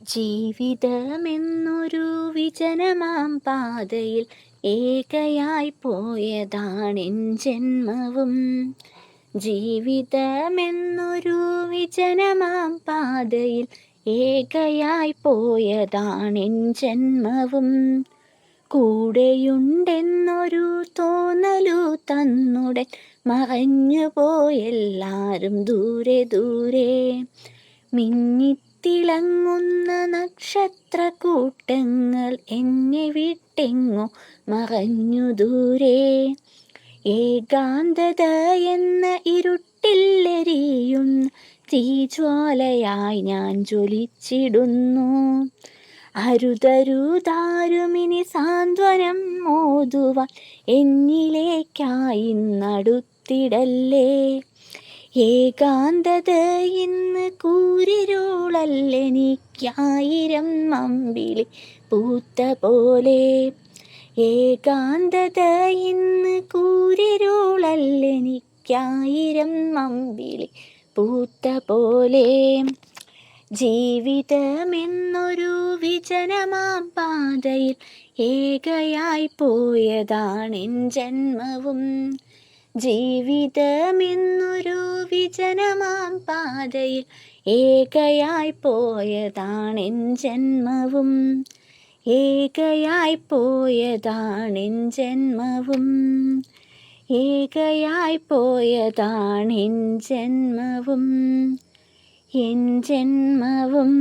ജീവിതമെന്നൊരു വിജനമാം പാതയിൽ ഏകയായി പോയതാണെൻ ജന്മവും. ജീവിതമെന്നൊരു വിജനമാം പാതയിൽ ഏകയായി പോയതാണെൻ ജന്മവും. കൂടെയുണ്ടെന്നൊരു തോന്നലു തന്നുടൻ മറഞ്ഞു പോയെല്ലാരും ദൂരെ ദൂരെ. മിന്നിത്തിളങ്ങുന്ന നക്ഷത്രക്കൂട്ടങ്ങൾ എന്നെ വിട്ടെങ്ങോ മറഞ്ഞു ദൂരെ. ഏകാന്തത എന്ന ഇരുട്ടിലെരിയുന്ന തീജ്വാലയായി ഞാൻ ജ്വലിച്ചിടുന്നു. അരുതരുതാരുമിനി സാന്ത്വനം മോതുവാൻ എന്നിലേക്കായി നടത്തിടല്ലേ. ഏകാന്തത ഇന്ന് കൂരിരുളല്ലെനിക്കായിരം അമ്പിളി പൂത്ത പോലെ. ഏകാന്തത ഇന്ന് കൂരിരുളല്ലെനിക്കായിരം അമ്പിളി പൂത്ത പോലെ. ജീവിതമെന്നൊരു വിജനമാം പാതയിൽ ഏകയായി പോയതാണെൻ ജന്മവും. ജീവിതമെന്നൊരു വിജനമാം പാതയിൽ ഏകയായി പോയതാണെൻ ജന്മവും. ഏകയായി പോയതാണെൻ ജന്മവും. ഏകയായി പോയതാണെൻ ജന്മവും. എൻ ജന്മവും.